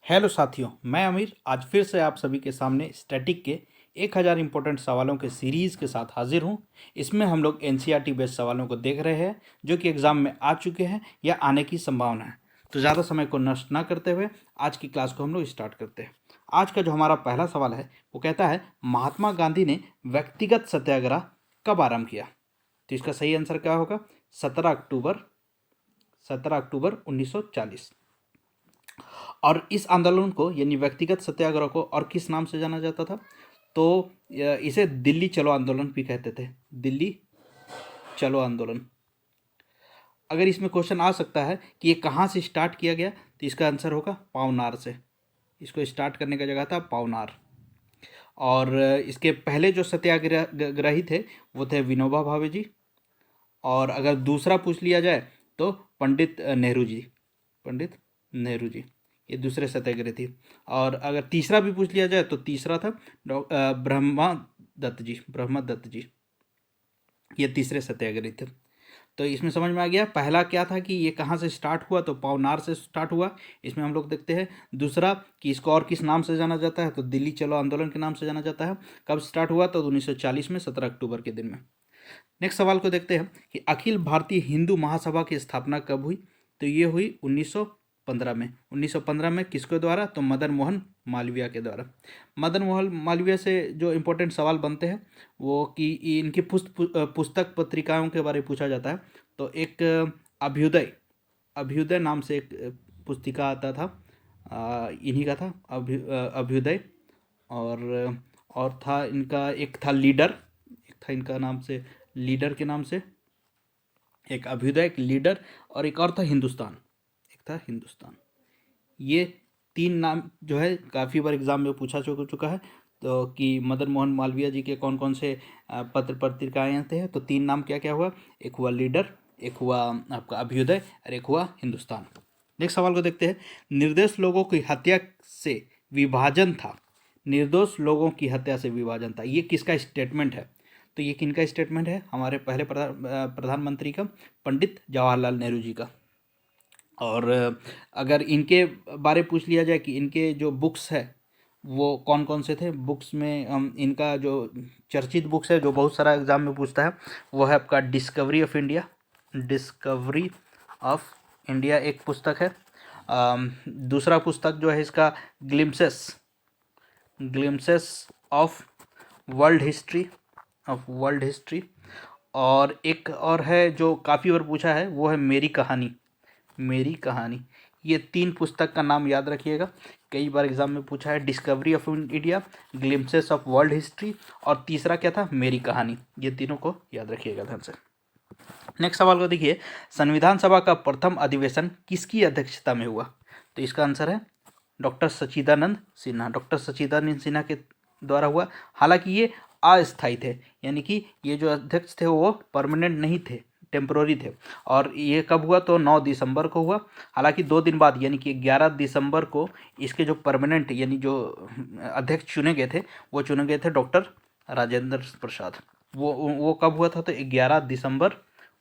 Hello साथियों, मैं अमीर आज फिर से आप सभी के सामने स्टैटिक के 1000 इम्पोर्टेंट सवालों के सीरीज़ के साथ हाजिर हूँ। इसमें हम लोग एनसीईआरटी बेस्ड सवालों को देख रहे हैं जो कि एग्ज़ाम में आ चुके हैं या आने की संभावना है। तो ज़्यादा समय को नष्ट ना करते हुए आज की क्लास को हम लोग स्टार्ट करते हैं। आज का जो हमारा पहला सवाल है वो कहता है, महात्मा गांधी ने व्यक्तिगत सत्याग्रह कब आरंभ किया? तो इसका सही आंसर क्या होगा? 17 अक्टूबर 1940। और इस आंदोलन को यानी व्यक्तिगत सत्याग्रह को और किस नाम से जाना जाता था? तो इसे दिल्ली चलो आंदोलन भी कहते थे। दिल्ली चलो आंदोलन। अगर इसमें क्वेश्चन आ सकता है कि ये कहाँ से स्टार्ट किया गया, तो इसका आंसर होगा पावनार से। इसको स्टार्ट करने का जगह था पावनार। और इसके पहले जो सत्याग्रही थे वो थे विनोबा भावे जी। और अगर दूसरा पूछ लिया जाए तो पंडित नेहरू जी। पंडित नेहरू जी ये दूसरे सत्याग्रही थी। और अगर तीसरा भी पूछ लिया जाए तो तीसरा था ब्रह्मा दत्त जी ये तीसरे सत्याग्रही थे। तो इसमें समझ में आ गया पहला क्या था कि ये कहाँ से स्टार्ट हुआ, तो पावनार से स्टार्ट हुआ। इसमें हम लोग देखते हैं। दूसरा कि इसको और किस नाम से जाना जाता है, तो दिल्ली चलो आंदोलन के नाम से जाना जाता है। कब स्टार्ट हुआ, तो 1940 में 17 अक्टूबर के दिन में। नेक्स्ट सवाल को देखते हैं कि अखिल भारतीय हिंदू महासभा की स्थापना कब हुई? तो ये हुई 1915 में। 1915 में किसके द्वारा? तो मदन मोहन मालवीय के द्वारा। मदन मोहन मालवीय से जो इम्पोर्टेंट सवाल बनते हैं वो कि इनकी पुस्तक पत्रिकाओं के बारे में पूछा जाता है। तो एक अभ्युदय अभ्युदय नाम से एक पुस्तिका आता था, इन्हीं का था अभ्युदय। और था इनका, एक था लीडर, एक था इनका नाम से लीडर के नाम से, एक अभ्युदय, एक लीडर, और एक और था हिंदुस्तान। एक था हिंदुस्तान। ये तीन नाम जो है काफ़ी बार एग्जाम में पूछा चुका है। तो कि मदन मोहन मालवीय जी के कौन कौन से पत्र पत्रिकाएँ थे, तो तीन नाम क्या क्या हुआ? एक हुआ लीडर, एक हुआ आपका अभ्युदय, और एक हुआ हिंदुस्तान। नेक्स्ट सवाल को देखते हैं। निर्दोष लोगों की हत्या से विभाजन था। निर्दोष लोगों की हत्या से विभाजन था, ये किसका स्टेटमेंट है? तो ये किनका स्टेटमेंट है? हमारे पहले प्रधानमंत्री का, पंडित जवाहरलाल नेहरू जी का। और अगर इनके बारे पूछ लिया जाए कि इनके जो बुक्स है वो कौन कौन से थे, बुक्स में इनका जो चर्चित बुक्स है जो बहुत सारा एग्जाम में पूछता है वो है आपका discovery of India. Discovery of India एक पुस्तक है। दूसरा पुस्तक जो है इसका glimpses glimpses of world history. और एक और है जो काफ़ी बार पूछा है वो है मेरी कहानी। मेरी कहानी। ये तीन पुस्तक का नाम याद रखिएगा, कई बार एग्जाम में पूछा है। Discovery of India, glimpses of world history, और तीसरा क्या था? मेरी कहानी। ये तीनों को याद रखिएगा ध्यान से। नेक्स्ट सवाल को देखिए। संविधान सभा का प्रथम अधिवेशन किसकी अध्यक्षता में हुआ? तो इसका आंसर है डॉक्टर सच्चिदानंद सिन्हा। डॉक्टर सच्चिदानंद सिन्हा के द्वारा हुआ। हालांकि ये अस्थायी थे, यानी कि ये जो अध्यक्ष थे वो परमानेंट नहीं थे, टेम्पोररी थे। और ये कब हुआ? तो 9 दिसंबर को हुआ। हालांकि 2 दिन बाद यानी कि 11 दिसंबर को इसके जो परमानेंट यानी जो अध्यक्ष चुने गए थे वो चुने गए थे डॉक्टर राजेंद्र प्रसाद। वो कब हुआ था? तो 11 दिसंबर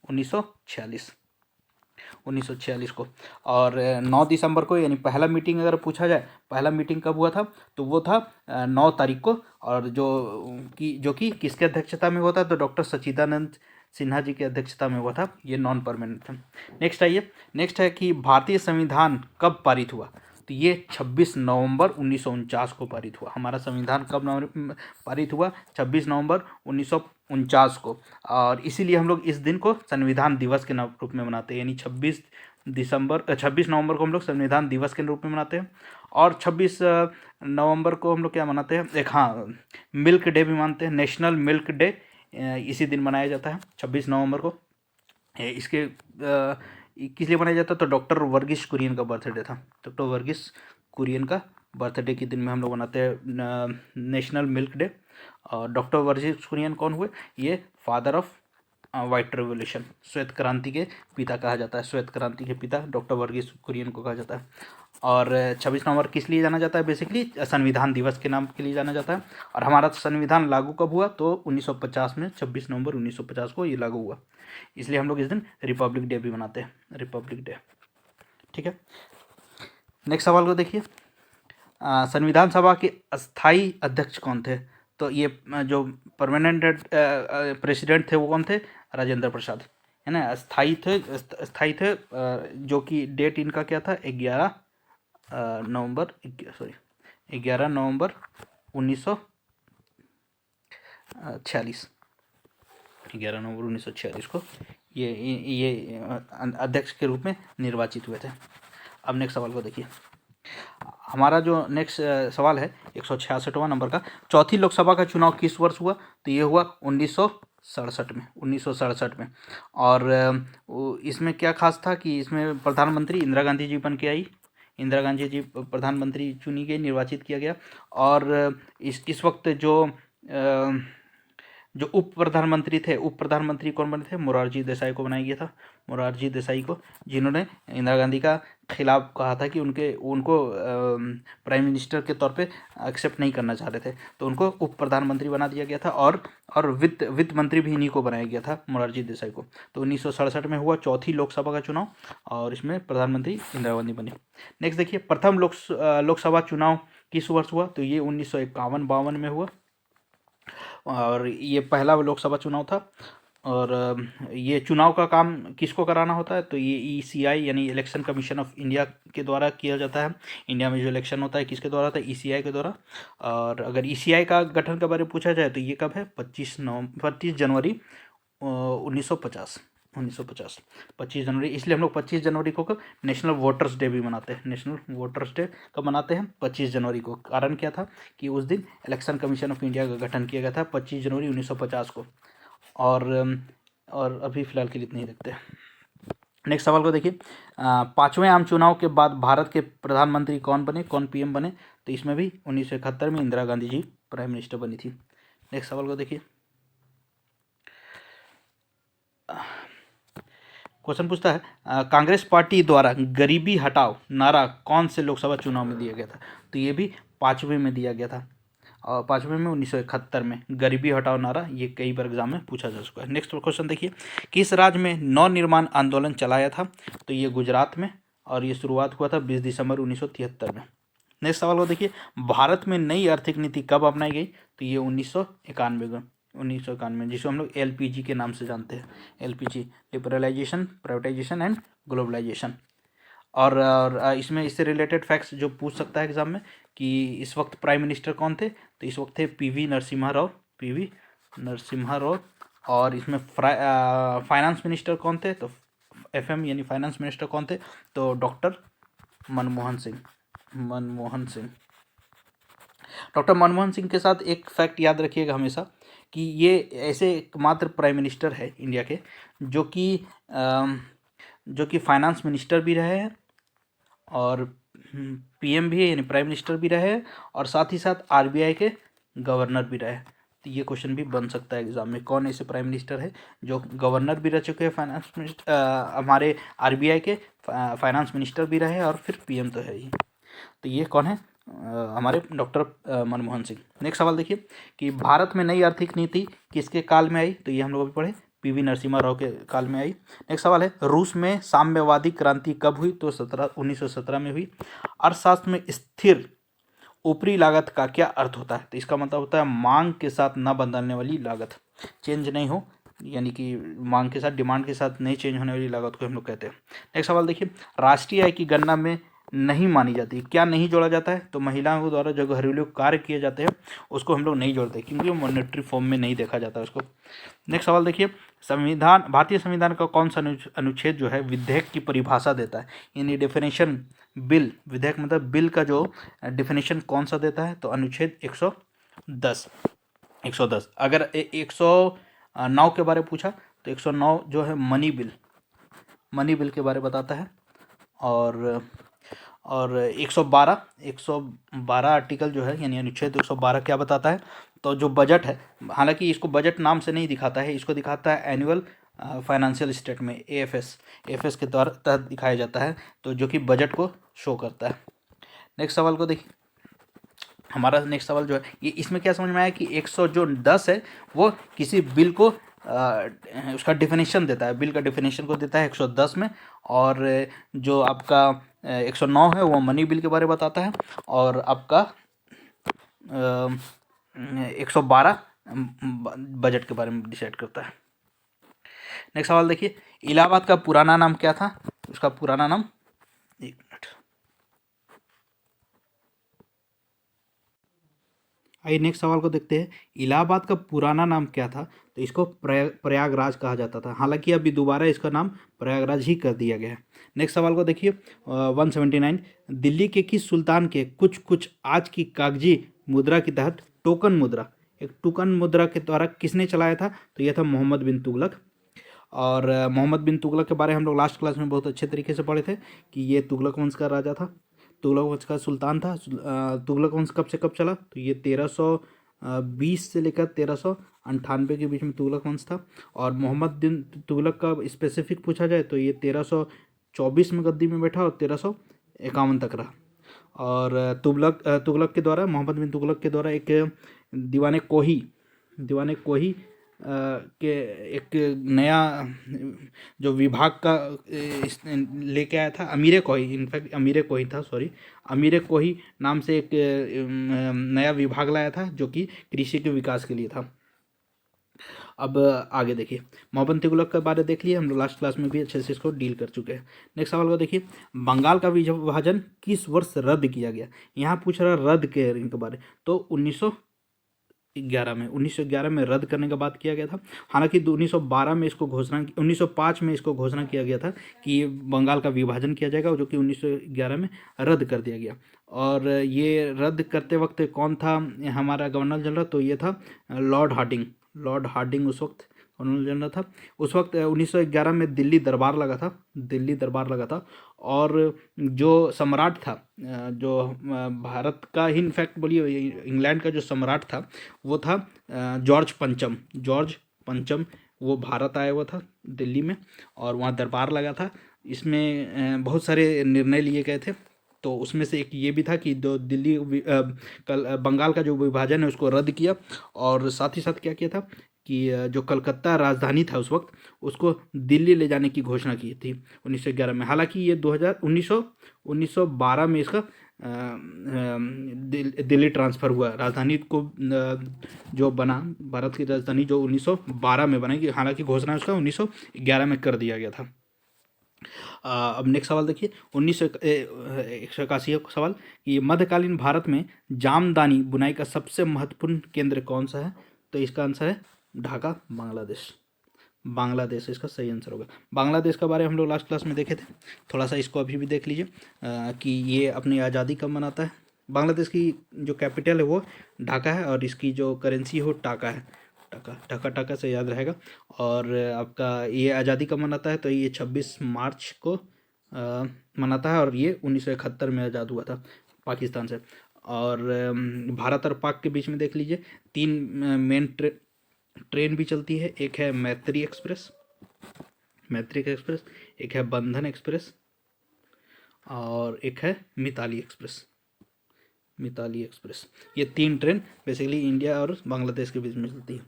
1946 को। और 9 दिसंबर को यानी पहला मीटिंग अगर पूछा जाए, पहला मीटिंग कब हुआ था, तो वो था 9 तारीख को। और जो कि किसके अध्यक्षता में हुआ था? तो डॉक्टर सच्चिदानंद सिन्हा जी की अध्यक्षता में हुआ था। ये नॉन परमानेंट था। नेक्स्ट आइए। नेक्स्ट है कि भारतीय संविधान कब पारित हुआ? तो ये 26 नवंबर 1949 को पारित हुआ। हमारा संविधान कब पारित हुआ? 26 नवंबर 1949 को। और इसीलिए हम लोग इस दिन को संविधान दिवस के रूप में मनाते हैं, यानी 26 नवंबर को हम लोग संविधान दिवस के रूप में मनाते हैं। और 26 नवंबर को हम लोग क्या मनाते हैं? एक मिल्क डे भी मानते हैं, नेशनल मिल्क डे इसी दिन मनाया जाता है 26 नवंबर को। इसके किस लिए मनाया जाता है? तो डॉक्टर वर्गीस कुरियन का बर्थडे था। डॉक्टर वर्गीस कुरियन का बर्थडे के दिन में हम लोग मनाते हैं नेशनल मिल्क डे। और डॉक्टर वर्गीस कुरियन कौन हुए? ये फादर ऑफ वाइट रेवोल्यूशन, श्वेत क्रांति के पिता कहा जाता है। श्वेत क्रांति के पिता डॉक्टर वर्गीस कुरियन को कहा जाता है। और 26 नवंबर किस लिए जाना जाता है? बेसिकली संविधान दिवस के नाम के लिए जाना जाता है। और हमारा संविधान लागू कब हुआ? तो 1950 में 26 नवंबर 1950 को ये लागू हुआ। इसलिए हम लोग इस दिन रिपब्लिक डे भी मनाते हैं, रिपब्लिक डे। ठीक है। नेक्स्ट सवाल को देखिए। संविधान सभा के अस्थाई अध्यक्ष कौन थे? तो ये जो परमानेंट प्रेसिडेंट थे वो कौन थे? राजेंद्र प्रसाद, है ना। अस्थाई थे, जो कि डेट इनका क्या था? 11 नवंबर 1946, 11 नवंबर 1946 को ये अध्यक्ष के रूप में निर्वाचित हुए थे। अब नेक्स्ट सवाल को देखिए। हमारा जो नेक्स्ट सवाल है 166वां नंबर का, चौथी लोकसभा का चुनाव किस वर्ष हुआ? तो ये हुआ 1967 में। और इसमें क्या खास था कि इसमें प्रधानमंत्री इंदिरा गांधी जी बन के आई, इंदिरा गांधी जी प्रधानमंत्री चुनी गई, निर्वाचित किया गया। और इस वक्त जो उप प्रधानमंत्री थे, उप प्रधानमंत्री कौन बने थे? मोरारजी देसाई को बनाया गया था, मोरारजी देसाई को, जिन्होंने इंदिरा गांधी का खिलाफ कहा था कि उनको प्राइम मिनिस्टर के तौर पे एक्सेप्ट नहीं करना चाह रहे थे, तो उनको उप प्रधानमंत्री बना दिया गया था। और वित्त मंत्री भी इन्हीं को बनाया गया था, मोरारजी देसाई को। तो 1967 में हुआ चौथी लोकसभा का चुनाव, और इसमें प्रधानमंत्री इंदिरा गांधी बनी। नेक्स्ट देखिए, प्रथम लोकसभा चुनाव किस वर्ष हुआ? तो ये 1951-52 में हुआ, और ये पहला लोकसभा चुनाव था। और ये चुनाव का काम किसको कराना होता है? तो ये ECI यानी इलेक्शन कमीशन ऑफ इंडिया के द्वारा किया जाता है। इंडिया में जो इलेक्शन होता है किसके द्वारा होता है? ECI के द्वारा। और अगर ECI का गठन के बारे में पूछा जाए तो ये कब है? 25 जनवरी 1950, 25 जनवरी। इसलिए हम लोग 25 जनवरी को नेशनल वोटर्स डे भी मनाते हैं। नेशनल वोटर्स डे कब मनाते हैं? 25 जनवरी को। कारण क्या था कि उस दिन इलेक्शन कमीशन ऑफ इंडिया का गठन किया गया था 25 जनवरी 1950 को। और अभी फिलहाल के लिए इतना ही रखते हैं। नेक्स्ट सवाल को देखिए, 5वें आम चुनाव के बाद भारत के प्रधानमंत्री कौन बने, कौन PM बने? तो इसमें भी 1971 में इंदिरा गांधी जी प्राइम मिनिस्टर बनी थी। नेक्स्ट सवाल को देखिए, क्वेश्चन पूछता है, कांग्रेस पार्टी द्वारा गरीबी हटाओ नारा कौन से लोकसभा चुनाव में दिया गया था? तो ये भी 5वें में दिया गया था, और 5वें में 1971 में गरीबी हटाओ नारा, ये कई बार एग्जाम में पूछा जा चुका है। नेक्स्ट क्वेश्चन देखिए, किस राज्य में नवनिर्माण आंदोलन चलाया था? तो ये गुजरात में, और ये शुरुआत हुआ था 20 दिसंबर 1973 में। नेक्स्ट सवाल को देखिए, भारत में नई आर्थिक नीति कब अपनाई गई? तो ये 1991 में, जिसको हम लोग LPG के नाम से जानते हैं। LPG, liberalisation, privatisation and globalisation. और इसमें इससे रिलेटेड फैक्ट्स जो पूछ सकता है एग्जाम में कि इस वक्त प्राइम मिनिस्टर कौन थे? तो इस वक्त थे PV नरसिम्हा राव। और इसमें फाइनेंस मिनिस्टर कौन थे? तो FM यानी फाइनेंस मिनिस्टर कौन थे? तो डॉक्टर मनमोहन सिंह। डॉक्टर मनमोहन सिंह के साथ एक फैक्ट याद रखिएगा हमेशा कि ये ऐसे एकमात्र प्राइम मिनिस्टर है इंडिया के जो कि फाइनेंस मिनिस्टर भी रहे हैं, और PM भी है यानी प्राइम मिनिस्टर भी रहे हैं, और साथ ही साथ RBI के गवर्नर भी रहे। तो ये क्वेश्चन भी बन सकता है एग्जाम में, कौन ऐसे प्राइम मिनिस्टर है जो गवर्नर भी रह चुके हैं, फाइनेंस मिनिस्टर, हमारे RBI के फाइनेंस मिनिस्टर भी रहे, और फिर PM तो है ही। तो ये कौन है? हमारे डॉक्टर मनमोहन सिंह। नेक्स्ट सवाल देखिए कि भारत में नई आर्थिक नीति किसके काल में आई? तो ये हम लोग अभी पढ़े, PV नरसिम्हा राव के काल में आई। नेक्स्ट सवाल है, रूस में साम्यवादी क्रांति कब हुई? तो 1917 में हुई। अर्थशास्त्र में स्थिर ऊपरी लागत का क्या अर्थ होता है? तो इसका मतलब होता है मांग के साथ न बदलने वाली लागत, चेंज नहीं हो, यानी कि मांग के साथ, डिमांड के साथ नहीं चेंज होने वाली लागत को हम लोग कहते हैं। नेक्स्ट सवाल देखिए, राष्ट्रीय आय की गणना में नहीं मानी जाती, क्या नहीं जोड़ा जाता है? तो महिलाओं द्वारा जो घरेलू कार्य किए जाते हैं उसको हम लोग नहीं जोड़ते, क्योंकि वो मॉनेटरी फॉर्म में नहीं देखा जाता उसको। नेक्स्ट सवाल देखिए, भारतीय संविधान का कौन सा अनुच्छेद जो है विधेयक की परिभाषा देता है, यानी डेफिनेशन? बिल, विधेयक मतलब बिल का जो डेफिनेशन कौन सा देता है? तो अनुच्छेद 110। अगर 109 के बारे में पूछा तो 109 जो है मनी बिल के बारे में बताता है। और 112 आर्टिकल जो है यानी अनुच्छेद 112 क्या बताता है? तो जो बजट है, हालांकि इसको बजट नाम से नहीं दिखाता है, इसको दिखाता है एनुअल फाइनेंशियल स्टेटमेंट, AFS के तहत दिखाया जाता है, तो जो कि बजट को शो करता है। नेक्स्ट सवाल को देखिए, हमारा नेक्स्ट सवाल जो है ये, इसमें क्या समझ में आया कि 110 है वो किसी बिल को उसका डिफिनेशन देता है, बिल का डिफिनेशन को देता है 110 में। और जो आपका 109 है वो मनी बिल के बारे में बताता है, और आपका 112 बजट के बारे में डिसाइड करता है। नेक्स्ट सवाल देखिए, इलाहाबाद का पुराना नाम क्या था? उसका पुराना नाम, एक मिनट, आइए नेक्स्ट सवाल को देखते हैं। इलाहाबाद का पुराना नाम क्या था? तो इसको प्रयागराज कहा जाता था, हालांकि अभी दोबारा इसका नाम प्रयागराज ही कर दिया गया है। नेक्स्ट सवाल को देखिए, 179, दिल्ली के किस सुल्तान के कुछ कुछ आज की कागजी मुद्रा के तहत टोकन मुद्रा, एक टोकन मुद्रा के द्वारा किसने चलाया था? तो यह था मोहम्मद बिन तुगलक। और मोहम्मद बिन तुगलक के बारे में हम लोग लास्ट क्लास में बहुत अच्छे तरीके से पढ़े थे कि ये तुगलक वंश का राजा था, तुगलक वंश का सुल्तान था। तुगलक वंश कब से कब चला? तो ये 1320 से लेकर 1398 के बीच में तुगलक वंश था। और मोहम्मद बिन तुगलक का स्पेसिफिक पूछा जाए तो ये 1324 में गद्दी में बैठा और 1351 तक रहा। और तुगलक के द्वारा, मोहम्मद बिन तुगलक के द्वारा एक दीवाने कोही के एक नया जो विभाग का लेके आया था, अमीर कोही, इनफैक्ट अमीर कोही था, सॉरी, अमीर कोही नाम से एक नया विभाग लाया था जो कि कृषि के विकास के लिए था। अब आगे देखिए, मोहम्मद तुगलक के बारे देख लिए हम लोग, लास्ट क्लास में भी अच्छे से इसको डील कर चुके हैं। नेक्स्ट सवाल को देखिए, बंगाल का विभाजन किस वर्ष रद्द किया गया? यहाँ पूछ रहा है रद्द के बारे, तो 1911 में रद्द करने का बात किया गया था। हालांकि 1905 में इसको घोषणा किया गया था कि बंगाल का विभाजन किया जाएगा, जो कि 1911 में रद्द कर दिया गया। और ये रद्द करते वक्त कौन था हमारा गवर्नर जनरल? तो ये था लॉर्ड हार्डिंग उस वक्त गवर्नर जनरल था। उस वक्त 1911 में दिल्ली दरबार लगा था। और जो सम्राट था, जो भारत का ही इनफैक्ट बोलिए इंग्लैंड का जो सम्राट था वो था जॉर्ज पंचम। वो भारत आया हुआ था दिल्ली में और वहाँ दरबार लगा था। इसमें बहुत सारे निर्णय लिए गए थे, तो उसमें से एक ये भी था कि जो बंगाल का जो विभाजन है उसको रद्द किया, और साथ ही साथ क्या किया था कि जो कलकत्ता राजधानी था उस वक्त, उसको दिल्ली ले जाने की घोषणा की थी 1911 में। हालांकि ये 1912 में इसका दिल्ली ट्रांसफ़र हुआ, राजधानी को जो बना, भारत की राजधानी जो 1912 में बना, हालांकि घोषणा उसका 1911 में कर दिया गया था। अब नेक्स्ट सवाल देखिए, 1981 सवाल कि मध्यकालीन भारत में जामदानी बुनाई का सबसे महत्वपूर्ण केंद्र कौन सा है? तो इसका आंसर है ढाका, बांग्लादेश इसका सही आंसर होगा। बांग्लादेश के बारे में हम लोग लास्ट क्लास में देखे थे, थोड़ा सा इसको अभी भी देख लीजिए कि ये अपनी आज़ादी कब मनाता है। बांग्लादेश की जो कैपिटल है वो ढाका है, और इसकी जो करेंसी है वो टाका है, टाका से याद रहेगा। और आपका ये आज़ादी कब मनाता है? तो ये 26 मार्च को मनाता है, और ये 1971 में आज़ाद हुआ था पाकिस्तान से। और भारत और पाक के बीच में देख लीजिए 3 मेन ट्रेन भी चलती है। एक है मैत्री एक्सप्रेस, एक है बंधन एक्सप्रेस, और एक है मिताली एक्सप्रेस। ये 3 ट्रेन बेसिकली इंडिया और बांग्लादेश के बीच में चलती है।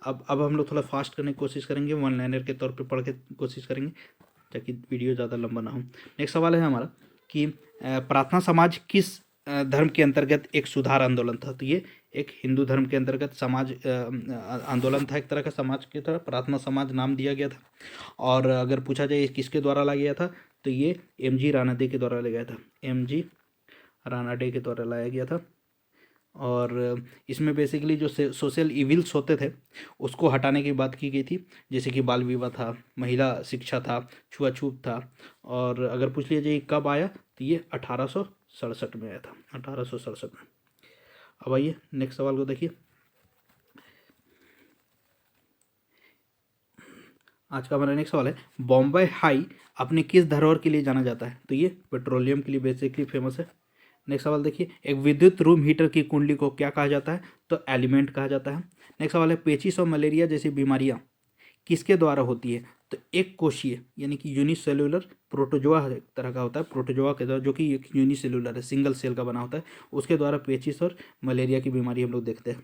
अब हम लोग थोड़ा फास्ट करने की कोशिश करेंगे, 1 लाइनर के तौर पे पढ़ के कोशिश करेंगे ताकि वीडियो ज़्यादा लंबा ना हो। नेक्स्ट सवाल है हमारा कि प्रार्थना समाज किस धर्म के अंतर्गत एक सुधार आंदोलन था? तो ये एक हिंदू धर्म के अंतर्गत समाज आंदोलन था, एक तरह का समाज की तरह प्रार्थना समाज नाम दिया गया था। और अगर पूछा जाए किसके द्वारा लाया गया था, तो ये MG रानाडे के द्वारा लाया गया था, MG रानाडे के द्वारा लाया गया था। और इसमें बेसिकली जो सोशल इविल्स होते थे उसको हटाने की बात की गई थी, जैसे कि बाल विवाह था, महिला शिक्षा था, छुआछूत था। और अगर पूछ लिया जाए कब आया, तो ये 1867 में आया था, 1867 में। अब आइए नेक्स्ट सवाल को देखिए, आज का हमारा नेक्स्ट सवाल है, बॉम्बे हाई अपने किस धरोहर के लिए जाना जाता है? तो ये पेट्रोलियम के लिए बेसिकली फेमस है। नेक्स्ट सवाल देखिए, एक विद्युत रूम हीटर की कुंडली को क्या कहा जाता है? तो एलिमेंट कहा जाता है। नेक्स्ट सवाल है, पेचिस और मलेरिया जैसी बीमारियां किसके द्वारा होती है? तो एक कोशीय यानी कि यूनिसेलुलर प्रोटोजोआ एक तरह का होता है, प्रोटोजोआ के द्वारा, जो कि एक यूनिसेलुलर है, सिंगल सेल का बना होता है, उसके द्वारा पेचिस और मलेरिया की बीमारी हम लोग देखते हैं।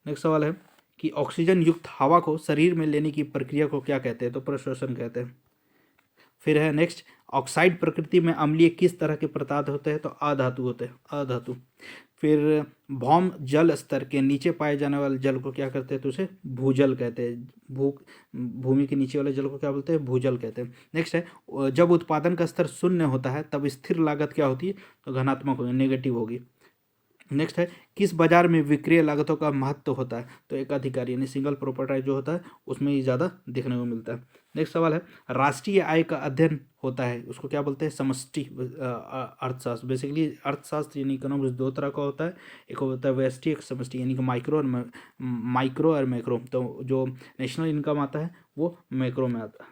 नेक्स्ट सवाल है कि ऑक्सीजन युक्त हवा को शरीर में लेने की प्रक्रिया को क्या कहते हैं? तो प्रश्वसन कहते हैं। फिर है नेक्स्ट, ऑक्साइड प्रकृति में अम्लीय किस तरह के पदार्थ होते हैं, तो अधातु होते हैं, अधातु। फिर भौम जल स्तर के नीचे पाए जाने वाले जल को क्या करते हैं, तो उसे भूजल कहते हैं। भूमि के नीचे वाले जल को क्या बोलते हैं, भूजल कहते हैं। नेक्स्ट है, जब उत्पादन का स्तर शून्य होता है तब स्थिर लागत क्या होती है, तो धनात्मक होगी, नेगेटिव होगी। नेक्स्ट है, किस बाजार में विक्रय लागतों का महत्व होता है, तो एकाधिकार यानी सिंगल प्रोपर्टाइज जो होता है उसमें ही ज़्यादा देखने को मिलता है। नेक्स्ट सवाल है, राष्ट्रीय आय का अध्ययन होता है उसको क्या बोलते हैं, समष्टि अर्थशास्त्र। बेसिकली अर्थशास्त्र यानी इकोनॉमिक्स दो तरह का होता है, एक होता है व्यष्टि, एक समष्टि, यानी कि माइक्रो और मैक्रो। तो जो नेशनल इनकम आता है वो मैक्रो में आता है,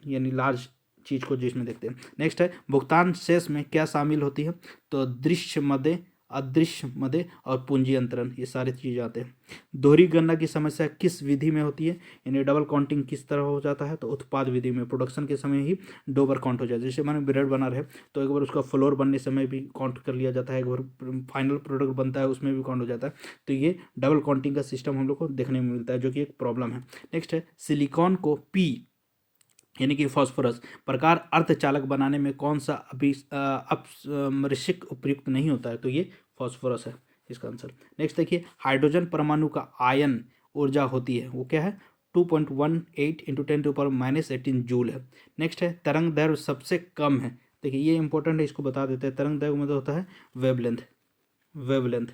यानी लार्ज चीज़ को जिसमें देखते हैं। नेक्स्ट है, भुगतान शेष में क्या शामिल होती है, तो दृश्य मदे, अदृश्य मदे और पूंजी अंतरण, ये सारी चीज़ें आते हैं। दोहरी गणना की समस्या किस विधि में होती है, यानी डबल काउंटिंग किस तरह हो जाता है, तो उत्पाद विधि में, प्रोडक्शन के समय ही दो बार काउंट हो जाता है। जैसे मैंने ब्रेड बना रहे तो एक बार उसका फ्लोर बनने समय भी काउंट कर लिया जाता है, एक बार फाइनल प्रोडक्ट बनता है उसमें भी काउंट हो जाता है। तो ये डबल काउंटिंग का सिस्टम हम लोग को देखने में मिलता है, जो कि एक प्रॉब्लम है। नेक्स्ट है, सिलिकॉन को पी यानी कि फॉस्फोरस प्रकार अर्धचालक बनाने में कौन सा अपमृशिक उपयुक्त नहीं होता है, तो ये फॉस्फोरस है इसका आंसर। नेक्स्ट देखिए, हाइड्रोजन परमाणु का आयन ऊर्जा होती है वो क्या है, 2.18 इंटू 10⁻⁻18 जूल है। नेक्स्ट है, तरंग दैर्घ्य सबसे कम है, देखिए ये इंपॉर्टेंट है, इसको बता देते हैं। तरंग दैर्घ्य मतलब होता है वेवलेंथ, वेवलेंथ।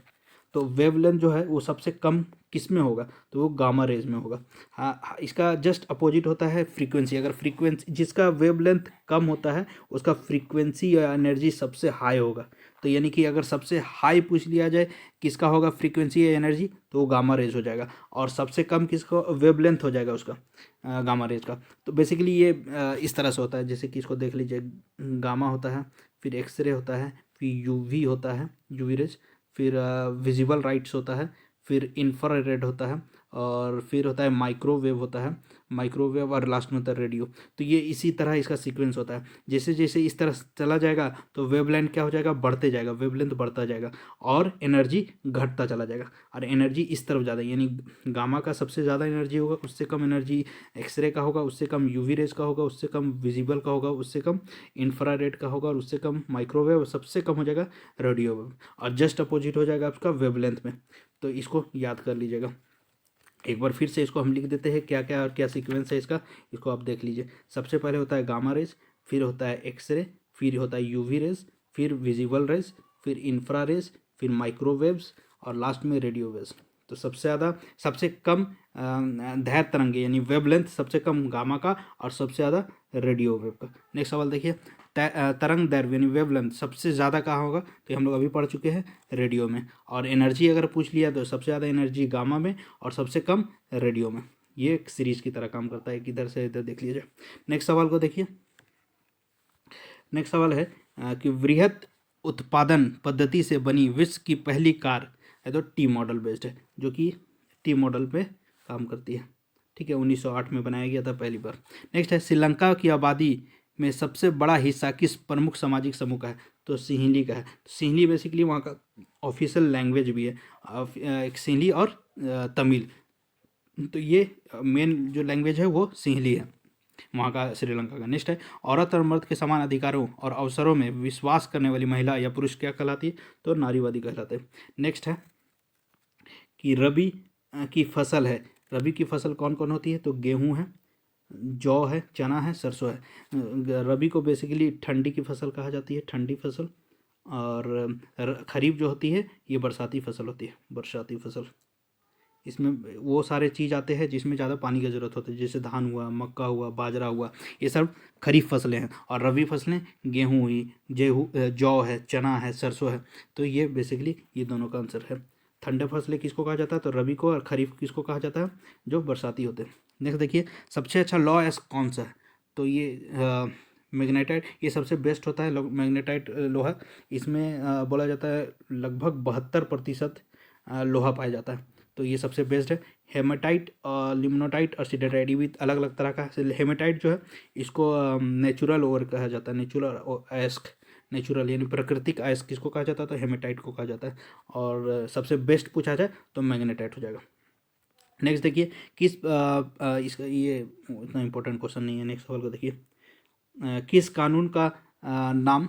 तो वेवलेंथ जो है वो सबसे कम किस में होगा, तो वो गामा रेज में होगा। हाँ, इसका जस्ट अपोजिट होता है फ्रीक्वेंसी। अगर फ्रीक्वेंसी जिसका वेवलेंथ कम होता है उसका फ्रीक्वेंसी या एनर्जी सबसे हाई होगा। तो यानी कि अगर सबसे हाई पूछ लिया जाए किसका होगा फ्रीक्वेंसी या एनर्जी, तो वो गामा रेज हो जाएगा। और सबसे कम किसका वेवलेंथ हो जाएगा उसका, गामा रेज का। तो बेसिकली ये इस तरह से होता है, जैसे कि इसको देख लीजिए, गामा होता है, फिर एक्सरे होता है, फिर यूवी होता है, यूवी रेज, फिर विजिबल राइट्स होता है, फिर इंफ्रारेड होता है, और फिर होता है माइक्रोवेव होता है, माइक्रोवेव, और लास्ट में होता है रेडियो। तो ये इसी तरह इसका सीक्वेंस होता है। जैसे जैसे इस तरह चला जाएगा तो वेवलेंथ क्या हो जाएगा, बढ़ते जाएगा, वेवलेंथ बढ़ता जाएगा, और एनर्जी घटता चला जाएगा। और एनर्जी इस तरफ ज़्यादा, यानी गामा का सबसे ज़्यादा एनर्जी होगा, उससे कम एनर्जी एक्सरे का होगा, उससे कम यूवी रेज का होगा, उससे कम विजिबल का होगा, उससे कम इंफ्रारेड का होगा, और उससे कम माइक्रोवेव, सबसे कम हो जाएगा रेडियो वेव, और जस्ट अपोजिट हो जाएगा आपका वेवलेंथ में। तो इसको याद कर लीजिएगा। एक बार फिर से इसको हम लिख देते हैं, क्या क्या और क्या सीक्वेंस है इसका, इसको आप देख लीजिए। सबसे पहले होता है गामा रेज, फिर होता है एक्सरे, फिर होता है यूवी रेज, फिर विजिबल रेज, फिर इंफ्रा रेज, फिर माइक्रोवेव्स, और लास्ट में रेडियो वेव्स। तो सबसे ज़्यादा, सबसे कम धैर्य तरंगे यानी वेवलेंथ सबसे कम गामा का, और सबसे ज़्यादा रेडियो वेव का। नेक्स्ट सवाल देखिए, तरंग दैर्घ्य यानी वेवलेंथ सबसे ज़्यादा कहाँ होगा, तो हम लोग अभी पढ़ चुके हैं रेडियो में। और एनर्जी अगर पूछ लिया तो सबसे ज़्यादा एनर्जी गामा में, और सबसे कम रेडियो में। ये एक सीरीज की तरह काम करता है, इधर से इधर देख लीजिए। नेक्स्ट सवाल को देखिए। नेक्स्ट सवाल है कि वृहत उत्पादन पद्धति से बनी विश्व की पहली कार है, तो टी मॉडल बेस्ड है, जो कि टी मॉडल पे काम करती है। ठीक है, 1908 में बनाया गया था पहली बार। नेक्स्ट है, श्रीलंका की आबादी में सबसे बड़ा हिस्सा किस प्रमुख सामाजिक समूह का है, तो सिंहली का है। सिंहली बेसिकली वहाँ का ऑफिशियल लैंग्वेज भी है, एक सिंहली और तमिल। तो ये मेन जो लैंग्वेज है वो सिंहली है वहाँ का, श्रीलंका का। नेक्स्ट है, औरत और मर्द के समान अधिकारों और अवसरों में विश्वास करने वाली महिला या पुरुष क्या कहलाती है, तो नारीवादी कहलाते हैं। नेक्स्ट है कि रबी की फसल है, रबी की फसल कौन कौन होती है, तो गेहूँ है, जौ है, चना है, सरसों है। रबी को बेसिकली ठंडी की फसल कहा जाती है, ठंडी फसल। और खरीफ जो होती है ये बरसाती फसल होती है, बरसाती फसल। इसमें वो सारे चीज़ आते हैं जिसमें ज़्यादा पानी की ज़रूरत होती है, जैसे धान हुआ, मक्का हुआ, बाजरा हुआ, ये सब खरीफ फसलें हैं। और रबी फसलें गेहूँ हुई, जौ है, चना है, सरसों है। तो ये बेसिकली ये दोनों का आंसर है। ठंडे फसलें किसको कहा जाता है, तो रबी को, और खरीफ किसको कहा जाता है, जो बरसाती होते हैं। नेक्स्ट देखिए, सबसे अच्छा लॉ एस कौन सा है, तो ये मैग्नेटाइट, ये सबसे बेस्ट होता है मैग्नेटाइट लोहा। इसमें बोला जाता है लगभग 72% लोहा पाया जाता है, तो ये सबसे बेस्ट है। हेमाटाइट, लिमनोटाइट और सिडेटाइट, ये भी अलग अलग तरह का है। हेमाटाइट जो है इसको नेचुरल ओर कहा जाता है, नेचुरल अयस्क, नेचुरल यानी प्राकृतिक अयस्क किसको कहा जाता है, तो हेमाटाइट को कहा जाता है। और सबसे बेस्ट पूछा जाए तो मैग्नेटाइट हो जाएगा। नेक्स्ट देखिए, किस इसका ये इतना इंपॉर्टेंट क्वेश्चन नहीं है। नेक्स्ट सवाल को देखिए, किस कानून का नाम,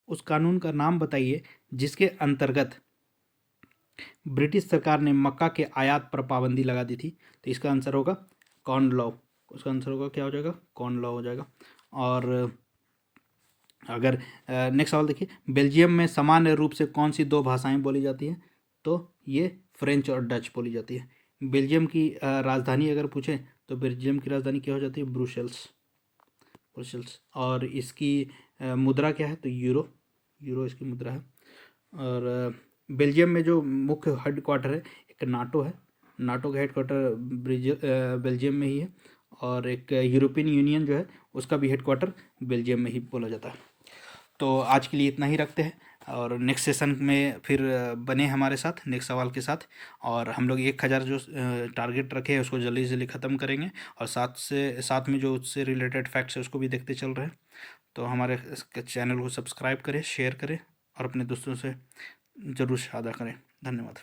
उस कानून का नाम बताइए जिसके अंतर्गत ब्रिटिश सरकार ने मक्का के आयात पर पाबंदी लगा दी थी। तो इसका आंसर होगा कॉर्न लॉ। उसका आंसर होगा क्या हो जाएगा, कॉर्न लॉ हो जाएगा। और अगर नेक्स्ट सवाल देखिए, बेल्जियम में सामान्य रूप से कौन सी दो भाषाएं बोली जाती हैं? तो ये फ्रेंच और डच बोली जाती है। बेल्जियम की राजधानी अगर पूछें तो बेल्जियम की राजधानी क्या हो जाती है, ब्रुसेल्स, ब्रुसेल्स। और इसकी मुद्रा क्या है, तो यूरो, यूरो इसकी मुद्रा है। और बेल्जियम में जो मुख्य हेड क्वार्टर है, एक नाटो है, नाटो का हेड क्वार्टर बेल्जियम में ही है। और एक यूरोपियन यूनियन जो है उसका भी हेड क्वार्टर बेल्जियम में ही बोला जाता है। तो आज के लिए इतना ही रखते हैं, और नेक्स्ट सेशन में फिर बने हमारे साथ नेक्स्ट सवाल के साथ। और हम लोग 1000 जो टारगेट रखे हैं उसको जल्दी से जल्दी ख़त्म करेंगे, और साथ में जो उससे रिलेटेड फैक्ट्स है उसको भी देखते चल रहे हैं। तो हमारे चैनल को सब्सक्राइब करें, शेयर करें और अपने दोस्तों से ज़रूर साझा करें। धन्यवाद।